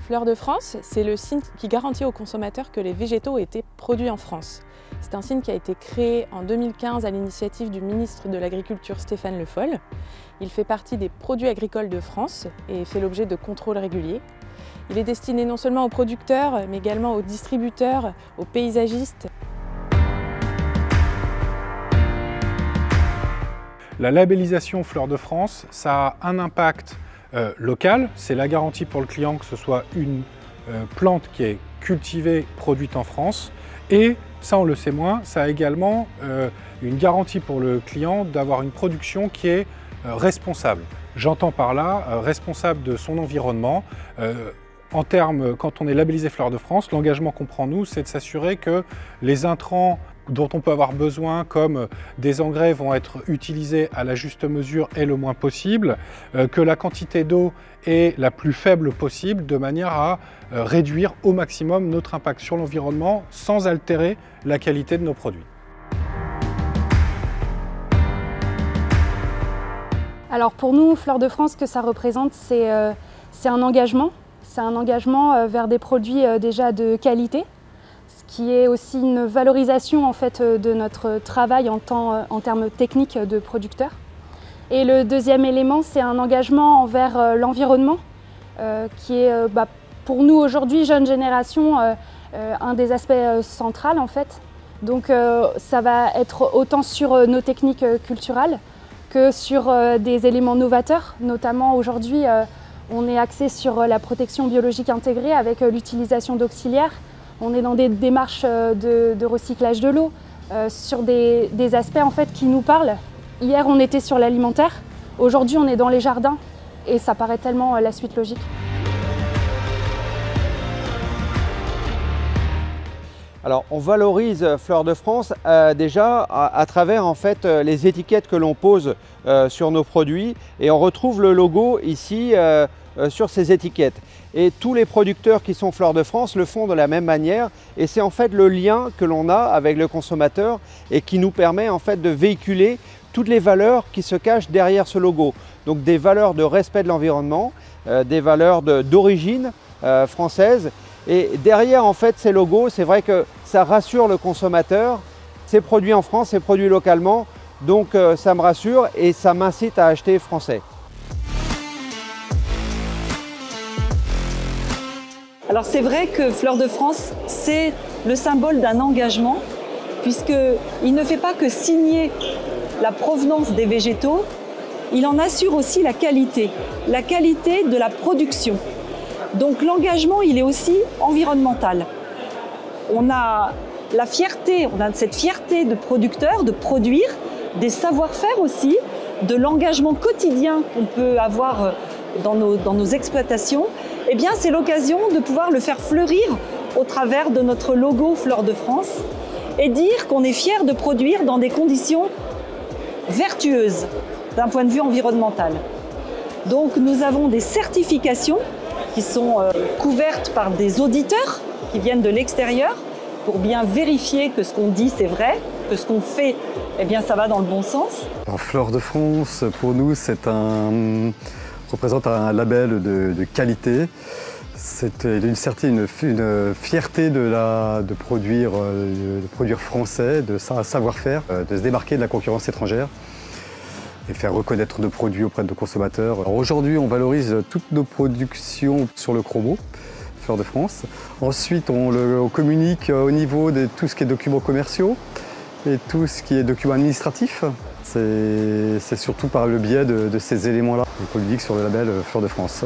Fleurs de France, c'est le signe qui garantit aux consommateurs que les végétaux ont été produits en France. C'est un signe qui a été créé en 2015 à l'initiative du ministre de l'Agriculture Stéphane Le Foll. Il fait partie des produits agricoles de France et fait l'objet de contrôles réguliers. Il est destiné non seulement aux producteurs, mais également aux distributeurs, aux paysagistes. La labellisation Fleurs de France, ça a un impact local. C'est la garantie pour le client que ce soit une plante qui est cultivée, produite en France. Et ça, on le sait moins, ça a également une garantie pour le client d'avoir une production qui est responsable. J'entends par là responsable de son environnement. En termes, quand on est labellisé Fleurs de France, l'engagement qu'on prend nous, c'est de s'assurer que les intrants dont on peut avoir besoin, comme des engrais, vont être utilisés à la juste mesure et le moins possible, que la quantité d'eau est la plus faible possible, de manière à réduire au maximum notre impact sur l'environnement sans altérer la qualité de nos produits. Alors pour nous, Fleurs de France, ce que ça représente, c'est un engagement. C'est un engagement vers des produits déjà de qualité, ce qui est aussi une valorisation en fait, de notre travail en termes techniques de producteurs. Et le deuxième élément, c'est un engagement envers l'environnement, qui est pour nous aujourd'hui, jeune génération, un des aspects centraux en fait. Donc ça va être autant sur nos techniques culturelles que sur des éléments novateurs, notamment aujourd'hui. On est axé sur la protection biologique intégrée avec l'utilisation d'auxiliaires. On est dans des démarches de recyclage de l'eau, sur des aspects en fait, qui nous parlent. Hier, on était sur l'alimentaire. Aujourd'hui, on est dans les jardins. Et ça paraît tellement la suite logique. Alors, on valorise Fleurs de France déjà à travers en fait, les étiquettes que l'on pose sur nos produits et on retrouve le logo ici sur ces étiquettes. Et tous les producteurs qui sont Fleurs de France le font de la même manière et c'est en fait le lien que l'on a avec le consommateur et qui nous permet en fait de véhiculer toutes les valeurs qui se cachent derrière ce logo. Donc des valeurs de respect de l'environnement, des valeurs d'origine française. Et derrière en fait ces logos, c'est vrai que ça rassure le consommateur. C'est produit en France, c'est produit localement, donc ça me rassure et ça m'incite à acheter français. Alors c'est vrai que Fleurs de France, c'est le symbole d'un engagement, puisqu'il ne fait pas que signer la provenance des végétaux, il en assure aussi la qualité de la production. Donc l'engagement, il est aussi environnemental. On a la fierté, on a cette fierté de producteurs, de produire, des savoir-faire aussi, de l'engagement quotidien qu'on peut avoir dans nos exploitations. Eh bien, c'est l'occasion de pouvoir le faire fleurir au travers de notre logo Fleurs de France et dire qu'on est fier de produire dans des conditions vertueuses d'un point de vue environnemental. Donc, nous avons des certifications qui sont couvertes par des auditeurs qui viennent de l'extérieur pour bien vérifier que ce qu'on dit c'est vrai, que ce qu'on fait, eh bien, ça va dans le bon sens. Alors, Fleurs de France, pour nous, représente un label de qualité. C'est une fierté de produire français, de savoir-faire, de se démarquer de la concurrence étrangère et faire reconnaître nos produits auprès de nos consommateurs. Aujourd'hui, on valorise toutes nos productions sur le chromo, Fleurs de France. Ensuite, on communique au niveau de tout ce qui est documents commerciaux et tout ce qui est documents administratifs. C'est surtout par le biais de ces éléments-là qu'on communique sur le label Fleurs de France.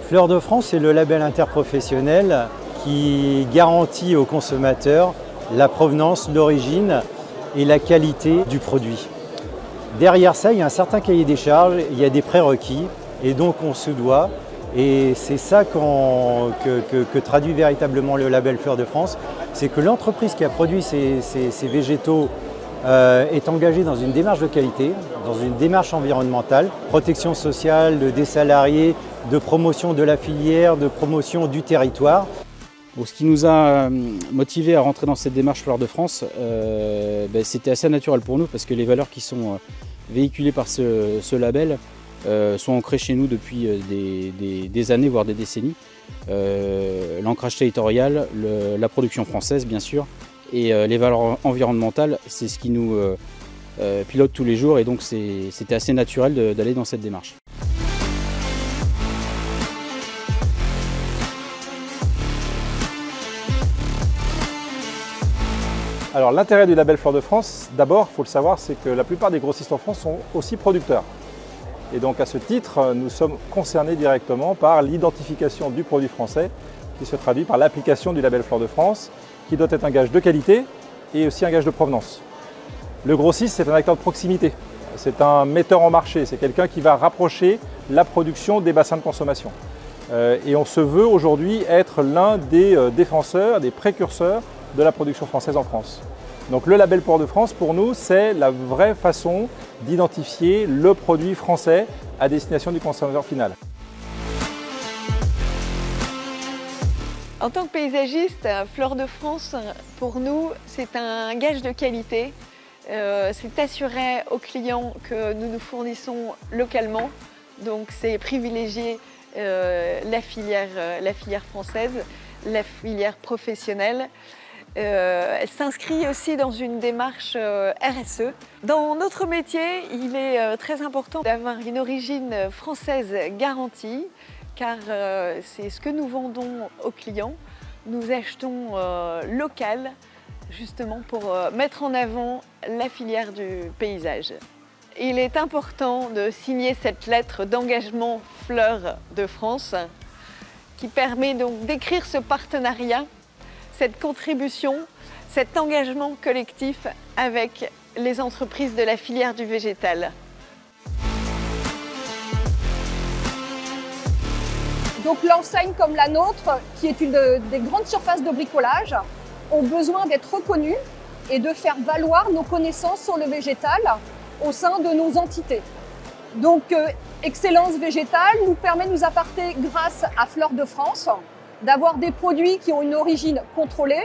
Fleurs de France, c'est le label interprofessionnel qui garantit aux consommateurs la provenance, l'origine et la qualité du produit. Derrière ça, il y a un certain cahier des charges, il y a des prérequis et donc on se doit, et c'est ça que traduit véritablement le label Fleurs de France, c'est que l'entreprise qui a produit ces végétaux est engagée dans une démarche de qualité, dans une démarche environnementale, protection sociale des salariés, de promotion de la filière, de promotion du territoire. Bon, ce qui nous a motivés à rentrer dans cette démarche Fleurs de France, c'était assez naturel pour nous parce que les valeurs qui sont véhiculées par ce label sont ancrés chez nous depuis des années, voire des décennies. L'ancrage territorial, la production française bien sûr, et les valeurs environnementales, c'est ce qui nous pilote tous les jours, et donc c'était assez naturel d'aller dans cette démarche. Alors l'intérêt du label Fleur de France, d'abord, il faut le savoir, c'est que la plupart des grossistes en France sont aussi producteurs. Et donc à ce titre, nous sommes concernés directement par l'identification du produit français qui se traduit par l'application du label Fleur de France, qui doit être un gage de qualité et aussi un gage de provenance. Le grossiste, c'est un acteur de proximité, c'est un metteur en marché, c'est quelqu'un qui va rapprocher la production des bassins de consommation. Et on se veut aujourd'hui être l'un des défenseurs, des précurseurs de la production française en France. Donc le label Fleur de France, pour nous, c'est la vraie façon d'identifier le produit français à destination du consommateur final. En tant que paysagiste, Fleur de France, pour nous, c'est un gage de qualité. C'est assurer aux clients que nous nous fournissons localement. Donc c'est privilégier la filière française, la filière professionnelle. Elle s'inscrit aussi dans une démarche RSE. Dans notre métier, il est très important d'avoir une origine française garantie, car c'est ce que nous vendons aux clients. Nous achetons local, justement pour mettre en avant la filière du paysage. Il est important de signer cette lettre d'engagement Fleur de France, qui permet donc d'écrire ce partenariat, cette contribution, cet engagement collectif avec les entreprises de la filière du végétal. Donc l'enseigne comme la nôtre, qui est une des grandes surfaces de bricolage, ont besoin d'être reconnues et de faire valoir nos connaissances sur le végétal au sein de nos entités. Donc Excellence Végétale nous permet de nous apporter, grâce à Fleur de France, d'avoir des produits qui ont une origine contrôlée,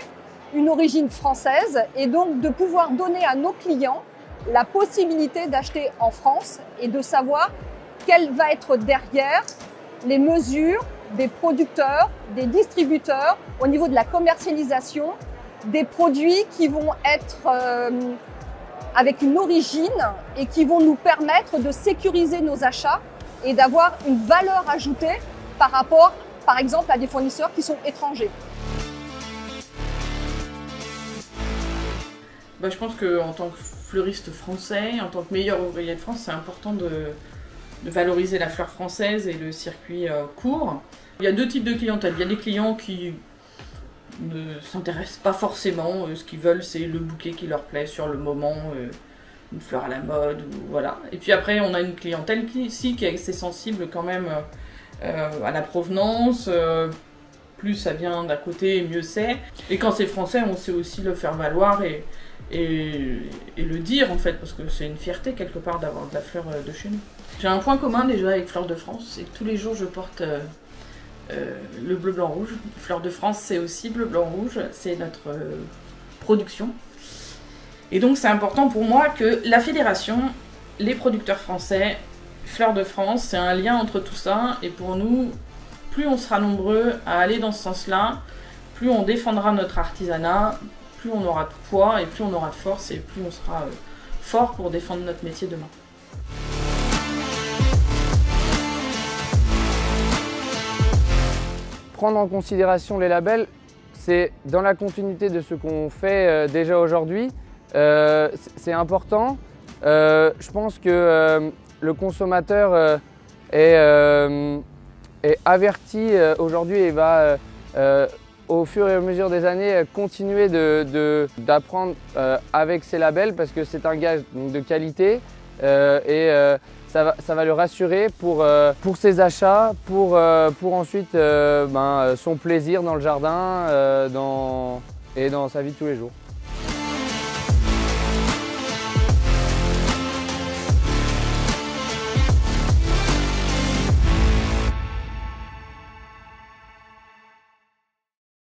une origine française, et donc de pouvoir donner à nos clients la possibilité d'acheter en France et de savoir quelles vont être derrière les mesures des producteurs, des distributeurs, au niveau de la commercialisation, des produits qui vont être avec une origine et qui vont nous permettre de sécuriser nos achats et d'avoir une valeur ajoutée par rapport, par exemple, à des fournisseurs qui sont étrangers. Je pense qu'en tant que fleuriste français, en tant que meilleur ouvrier de France, c'est important de valoriser la fleur française et le circuit court. Il y a deux types de clientèle. Il y a des clients qui ne s'intéressent pas forcément. Ce qu'ils veulent, c'est le bouquet qui leur plaît sur le moment, une fleur à la mode, voilà. Et puis après, on a une clientèle qui est assez sensible quand même à la provenance. Plus ça vient d'à côté, mieux c'est. Et quand c'est français, on sait aussi le faire valoir et le dire en fait, parce que c'est une fierté quelque part d'avoir de la fleur de chez nous. J'ai un point commun déjà avec Fleur de France, c'est que tous les jours je porte le bleu, blanc, rouge. Fleur de France, c'est aussi bleu, blanc, rouge, c'est notre production. Et donc c'est important pour moi que la fédération, les producteurs français, Fleur de France, c'est un lien entre tout ça. Et pour nous, plus on sera nombreux à aller dans ce sens-là, plus on défendra notre artisanat, plus on aura de poids et plus on aura de force et plus on sera fort pour défendre notre métier demain. Prendre en considération les labels, c'est dans la continuité de ce qu'on fait déjà aujourd'hui. C'est important. Je pense que le consommateur est averti aujourd'hui et va, au fur et à mesure des années, continuer d'apprendre avec ces labels parce que c'est un gage de qualité ça va le rassurer pour ses achats, pour ensuite son plaisir dans le jardin et dans sa vie de tous les jours.